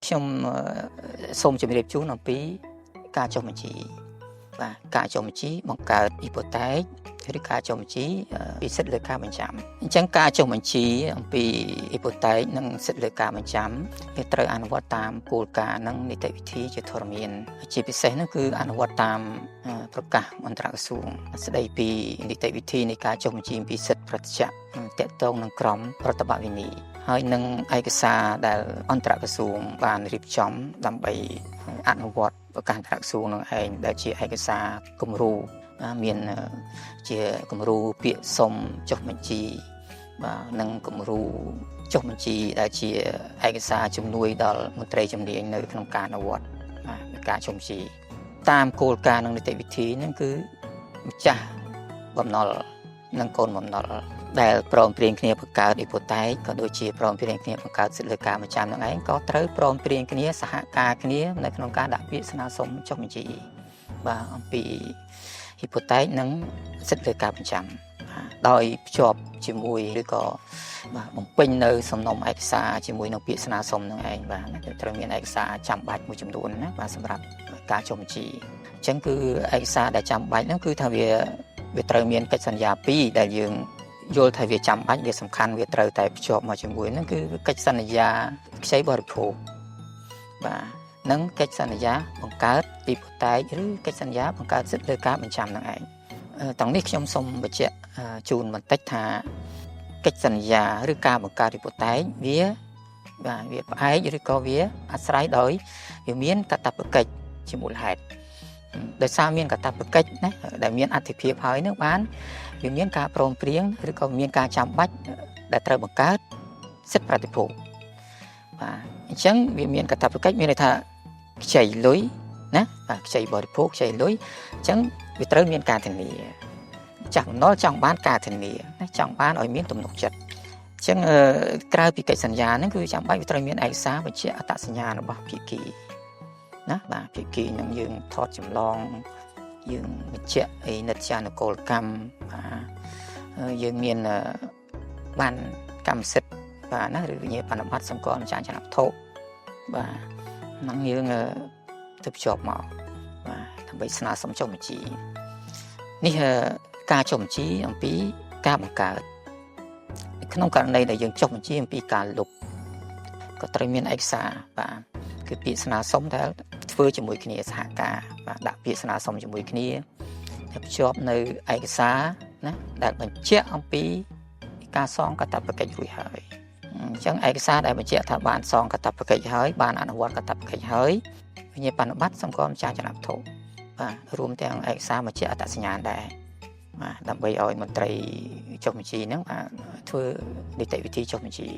ខ្ញុំសូមជម្រាបជូនអំពីការចុះបញ្ជីបាទការចុះបញ្ជីបង្កើតអ៊ីប៉ូតែកឬការចុះបញ្ជីពីសិទ្ធិលើការបញ្ចាំអញ្ចឹងការចុះបញ្ជីអំពីអ៊ីប៉ូតែកនិងសិទ្ធិលើការបញ្ចាំវាត្រូវអនុវត្តតាមគោលការណ៍និងនីតិវិធីជាធរមានជាពិសេសនោះគឺអនុវត្តតាមប្រកាសអន្តរក្រសួងស្ដីពីនីតិវិធីនៃការចុះបញ្ជីពីសិទ្ធិប្រតិបត្តិតាក់ទងនឹងក្រមប្រតិបត្តិវិន័យហើយនឹងឯកសារដែលអន្តរក្រសួងបានរៀបចំដើម្បីអនុវត្តប្រកាសអន្តរក្រសួងនឹងឯងដែលជាឯកសារគំរូមានជាគំរូពាក្យសុំចុះបញ្ជីបាទនិងគំរូចុះបញ្ជីដែលជាឯកសារជំនួយដល់មន្ត្រីជំនាញនៅក្នុងការអនុវត្តការចុះបញ្ជីតាមគោលការណ៍និងនីតិវិធីហ្នឹងគឺម្ចាស់បំណុលនិងកូនបំណុលដែលព្រមព្រៀងគ្នាបង្កើតអ៊ីប៉ូតែកក៏ដូចជាព្រមព្រៀងគ្នាបង្កើតសិទ្ធិលើការបញ្ចាំនឹងឯងក៏ត្រូវព្រមព្រៀងគ្នាសហការគ្នានៅក្នុងការដាក់ពាក្យស្នើសុំចុះបញ្ជីបាទអំពីអ៊ីប៉ូតែកនិងសិទ្ធិលើការបញ្ចាំដោយភ្ជាប់ជាមួយឬក៏បាទបំពេញនៅសំណុំឯកសារជាមួយនឹងពាក្យស្នើសុំនឹងឯងបាទត្រូវមានឯកសារចាំបាច់មួយចំនួនណាបាទសម្រាប់ការចុះបញ្ជីអញ្ចឹងគឺឯកសារដែលចាំបាច់ហ្នឹងគឺថាវាត្រូវមានកិច្ចសន្យា2ដែលយើងយល់ថាវាចាំបាច់វាសំខាន់វាត្រូវតែភ្ជាប់មកជាមួយហ្នឹងគឺកិច្ចសន្យាខ្ចីបរិភោគបាទនិងកិច្ចសន្យាបង្កើតអ៊ីប៉ូតែកឬកិច្ចសន្យាបង្កើតសិទ្ធិលើការបញ្ចាំនឹងឯងទាំងនេះខ្ញុំសូមបញ្ជាក់ជូនបន្តិចថាកិច្ចសន្យាឬការបង្កើតអ៊ីប៉ូតែកវាបាទវាផ្អែកឬក៏វាអាស្រ័យដោយវាមានកាតព្វកិច្ចជាមូលហេតុដោយសារមានកាតព្វកិច្ចណាដែលមានអត្ថិភាពហើយនឹងបានវាមានការព្រមព្រៀងឬក៏មានការចាំបាច់ដែលត្រូវបង្កើតសិទ្ធិប្រតិភពបាទអញ្ចឹងវាមានកាតព្វកិច្ចមានន័យថាខ្ចីលុយណាបាទខ្ចីបរិភោគខ្ចីលុយអញ្ចឹងវាត្រូវមានការធានាចាស់បំណុលចង់បានការធានាណាចង់បានឲ្យមានទំនុកចិត្តអញ្ចឹងក្រៅពីកិច្ចសន្យាហ្នឹងគឺចាំបាច់វាត្រូវមានឯកសារបញ្ជាក់អត្តសញ្ញាណរបស់ភាគីណាបាទភាគីនឹងយើងថតចម្លងយើងបញ្ជាក់អីនិត្យានុកូលកម្មបាទយើងមានបានកម្មសិទ្ធិបាទណាឬវិញ្ញាបនបត្រសម្គាល់ម្ចាស់ចលនាវត្ថុបាទហ្នឹងយើងទៅភ្ជាប់មកបាទដើម្បីស្នើសុំចុះបញ្ជីនេះការចុះបញ្ជីអំពីការបង្កើតក្នុងករណីដែលយើងចុះបញ្ជីអំពីការលុបក៏ត្រូវមានឯកសារបាទគឺពាក្យស្នើសុំដែលធ្វើជាមួយគ្នាសហការបាទដាក់ពាក្យស្នើសុំជាមួយគ្នាហើយភ្ជាប់នៅឯកសារណាដែលបញ្ជាក់អំពីការសងកាតព្វកិច្ចរួចហើយអញ្ចឹងឯកសារដែលបញ្ជាក់ថាបានសងកាតព្វកិច្ចហើយបានអនុវត្តកាតព្វកិច្ចហើយវិញ្ញាបនបត្រសម្គាល់ម្ចាស់ចលនាវត្ថុបាទរួមទាំងឯកសារបញ្ជាក់អត្តសញ្ញាណដែរបាទដើម្បីឲ្យមន្ត្រីចុះបញ្ជីហ្នឹងបាទធ្វើនីតិវិធីចុះបញ្ជី